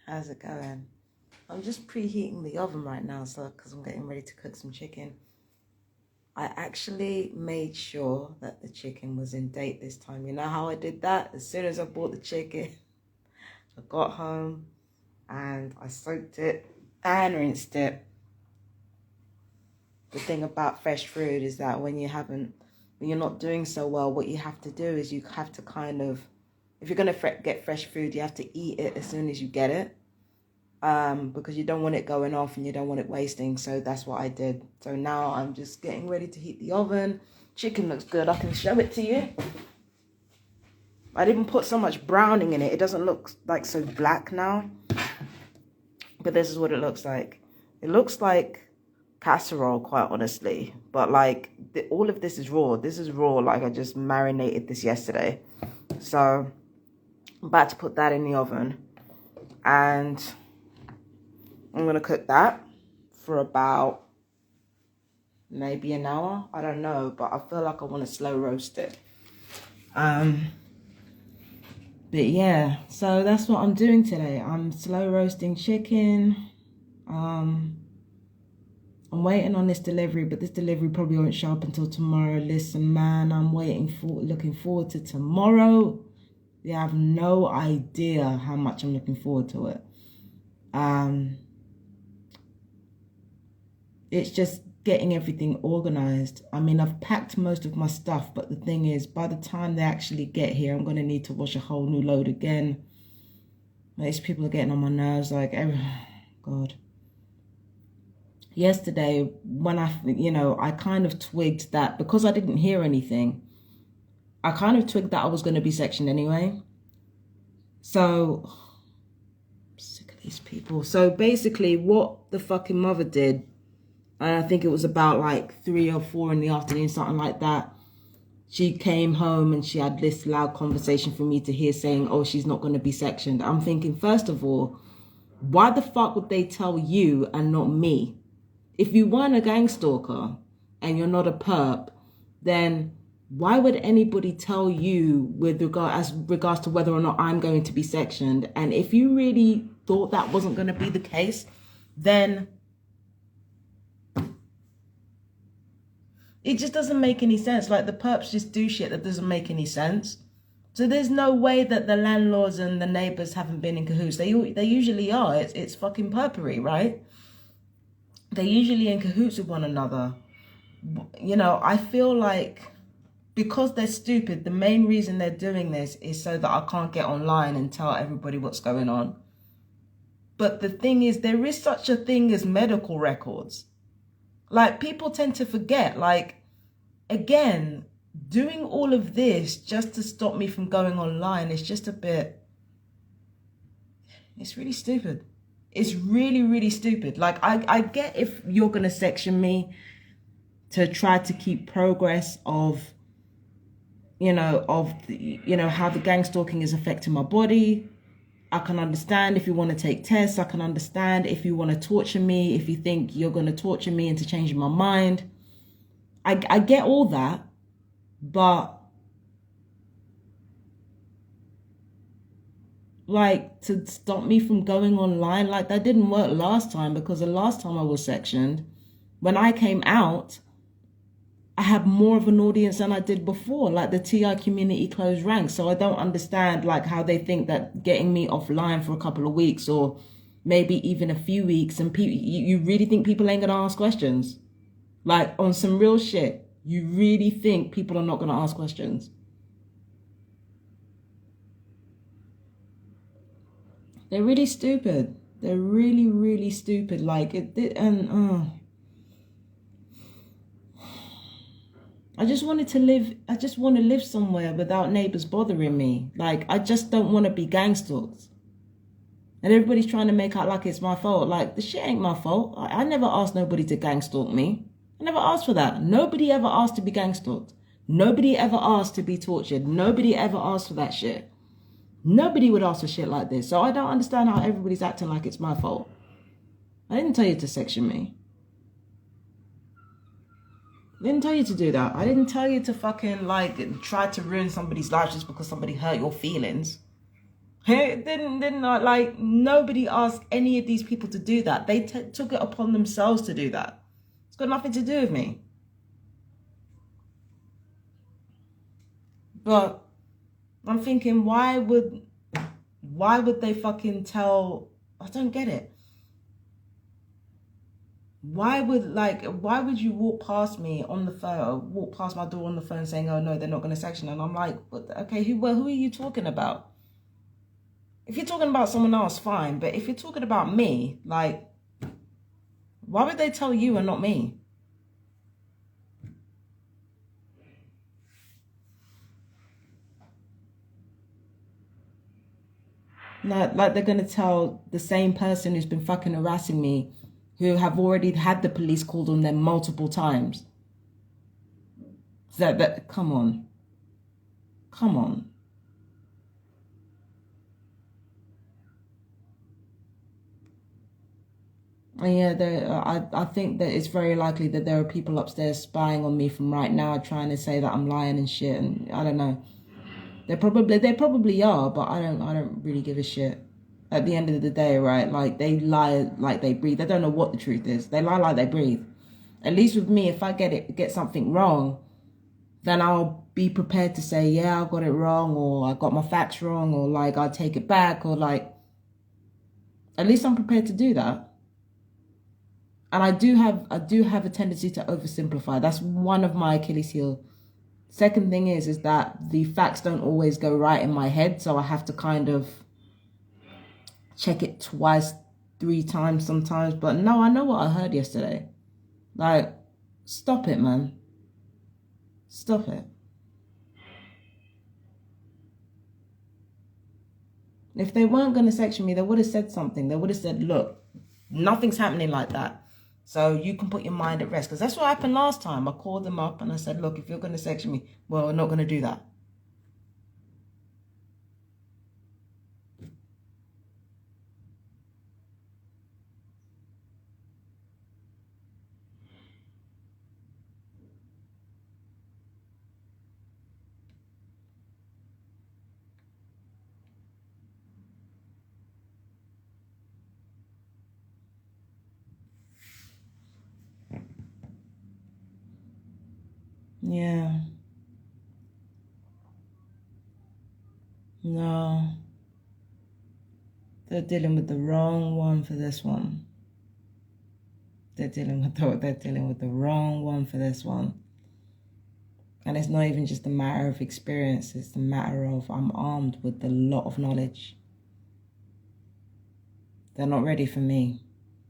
How's it going? I'm just preheating the oven right now, so because I'm getting ready to cook some chicken. I actually made sure that the chicken was in date this time. You know how I did that? As soon as I bought the chicken, I got home and I soaked it and rinsed it. The thing about fresh food is that when you're not doing so well, what you have to do is you have to kind of, if you're going to get fresh food, you have to eat it as soon as you get it. Because you don't want it going off and you don't want it wasting. So that's what I did. So now I'm just getting ready to heat the oven. Chicken looks good. I can show it to you. I didn't put so much browning in it. It doesn't look like so black now. But this is what it looks like. It looks like casserole, quite honestly. But like all of this is raw. This is raw. Like I just marinated this yesterday. So I'm about to put that in the oven. And I'm going to cook that for about maybe an hour. I don't know, but I feel like I want to slow roast it. But yeah, so that's what I'm doing today. I'm slow roasting chicken. I'm waiting on this delivery, but this delivery probably won't show up until tomorrow. Listen, man, I'm looking forward to tomorrow. You have no idea how much I'm looking forward to it. It's just getting everything organized. I mean, I've packed most of my stuff, but the thing is, by the time they actually get here, I'm going to need to wash a whole new load again. These people are getting on my nerves, God. Yesterday, when I kind of twigged that, because I didn't hear anything, I kind of twigged that I was going to be sectioned anyway. So, I'm sick of these people. So basically, what the fucking mother did, I think it was about like 3 or 4 in the afternoon, something like that. She came home and she had this loud conversation for me to hear saying, oh, she's not going to be sectioned. I'm thinking, first of all, why the fuck would they tell you and not me? If you weren't a gang stalker and you're not a perp, then why would anybody tell you with regards to whether or not I'm going to be sectioned? And if you really thought that wasn't going to be the case, then it just doesn't make any sense. Like, the perps just do shit that doesn't make any sense. So there's no way that the landlords and the neighbors haven't been in cahoots. They usually are. It's fucking perpery, right? They're usually in cahoots with one another. You know, I feel like because they're stupid, the main reason they're doing this is so that I can't get online and tell everybody what's going on. But the thing is, there is such a thing as medical records. Like, people tend to forget, like, again, doing all of this just to stop me from going online is just a bit, it's really stupid. It's really, really stupid. Like, I get if you're going to section me to try to keep progress of, how the gang stalking is affecting my body. I can understand if you want to take tests. I can understand if you want to torture me, if you think you're going to torture me into changing my mind. I get all that, but like, to stop me from going online, like, that didn't work last time, because the last time I was sectioned, when I came out, I had more of an audience than I did before. Like, the TI community closed ranks. So I don't understand, like, how they think that getting me offline for a couple of weeks or maybe even a few weeks, and you really think people ain't gonna ask questions? Like, on some real shit, you really think people are not gonna ask questions? They're really stupid. They're really, really stupid. Like, I just want to live somewhere without neighbors bothering me. Like, I just don't want to be gang stalked. And everybody's trying to make out like it's my fault. Like, the shit ain't my fault. I never asked nobody to gang stalk me. I never asked for that. Nobody ever asked to be gang stalked. Nobody ever asked to be tortured. Nobody ever asked for that shit. Nobody would ask for shit like this. So I don't understand how everybody's acting like it's my fault. I didn't tell you to section me. I didn't tell you to do that. I didn't tell you to fucking, like, try to ruin somebody's life just because somebody hurt your feelings. It didn't like nobody asked any of these people to do that. They took it upon themselves to do that. It's got nothing to do with me. But I'm thinking, why would they fucking tell? I don't get it. Why would you walk past me on the phone, walk past my door on the phone saying, oh no, they're not going to section? And I'm like, okay, who are you talking about? If you're talking about someone else, fine. But if you're talking about me, like, why would they tell you and not me? Like they're going to tell the same person who's been fucking harassing me, who have already had the police called on them multiple times. Come on. Come on. And yeah, I think that it's very likely that there are people upstairs spying on me from right now, trying to say that I'm lying and shit. And I don't know. They probably are, but I don't really give a shit. At the end of the day, right? Like, they lie like they breathe. They don't know what the truth is. They lie like they breathe. At least with me, if I get something wrong, then I'll be prepared to say, yeah, I got it wrong, or I got my facts wrong, or like I'll take it back, or like, at least I'm prepared to do that. And I do have a tendency to oversimplify. That's one of my Achilles heel. Second thing is that the facts don't always go right in my head, so I have to kind of check it twice, 3 times sometimes. But no, I know what I heard yesterday. Like, stop it, man. Stop it. If they weren't going to section me, they would have said something. They would have said, look, nothing's happening like that. So you can put your mind at rest. Because that's what happened last time. I called them up and I said, look, if you're going to section me, well, we're not going to do that. Yeah. No. They're dealing with the wrong one for this one. They're dealing with the wrong one for this one. And it's not even just a matter of experience. It's a matter of I'm armed with a lot of knowledge. They're not ready for me.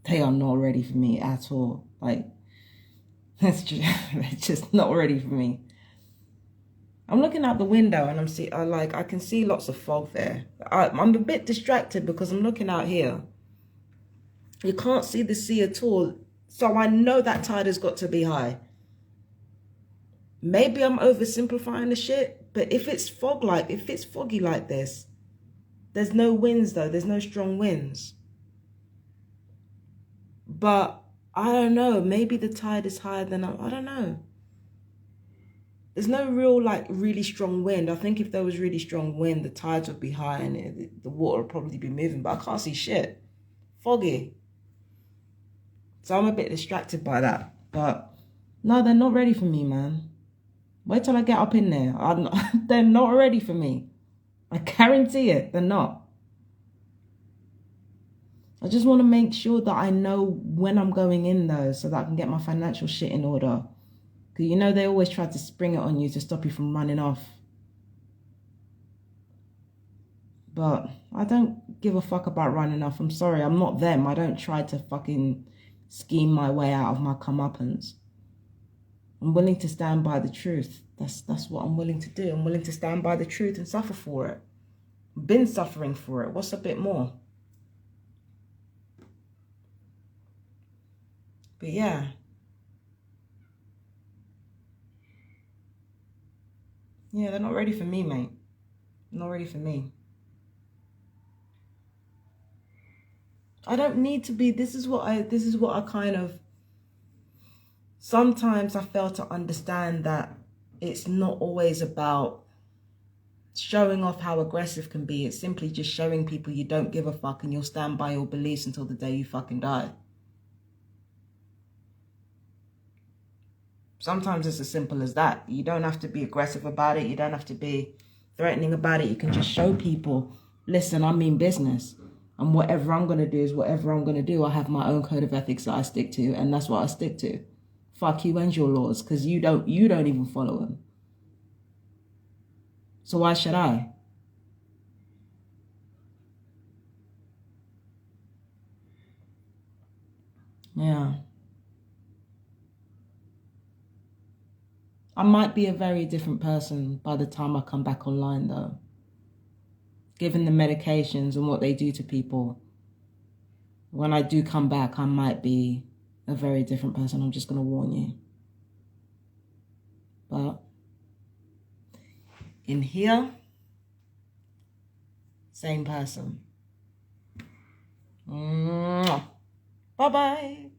They are not ready for me at all. Like, they're just not ready for me. I'm looking out the window and I can see lots of fog there. I'm a bit distracted because I'm looking out here. You can't see the sea at all. So I know that tide has got to be high. Maybe I'm oversimplifying the shit, but if it's foggy like this, there's no winds though. There's no strong winds. But I don't know. Maybe the tide is higher than I don't know. There's no real, like, really strong wind. I think if there was really strong wind, the tides would be high and the water would probably be moving. But I can't see shit. Foggy. So I'm a bit distracted by that. But no, they're not ready for me, man. Wait till I get up in there. They're not ready for me. I guarantee it. They're not. I just want to make sure that I know when I'm going in, though, so that I can get my financial shit in order. Because, you know, they always try to spring it on you to stop you from running off. But I don't give a fuck about running off. I'm sorry, I'm not them. I don't try to fucking scheme my way out of my comeuppance. I'm willing to stand by the truth. That's what I'm willing to do. I'm willing to stand by the truth and suffer for it. I've been suffering for it. What's a bit more? But yeah. Yeah, they're not ready for me, mate. Not ready for me. I don't need to be. This is what I kind of, sometimes I fail to understand that it's not always about showing off how aggressive can be. It's simply just showing people you don't give a fuck and you'll stand by your beliefs until the day you fucking die. Sometimes it's as simple as that. You don't have to be aggressive about it. You don't have to be threatening about it. You can just show people, listen, I mean business. And whatever I'm going to do is whatever I'm going to do. I have my own code of ethics that I stick to, and that's what I stick to. Fuck you and your laws, because you don't even follow them. So why should I? Yeah. I might be a very different person by the time I come back online, though. Given the medications and what they do to people, when I do come back, I might be a very different person. I'm just going to warn you. But in here, same person. Bye-bye.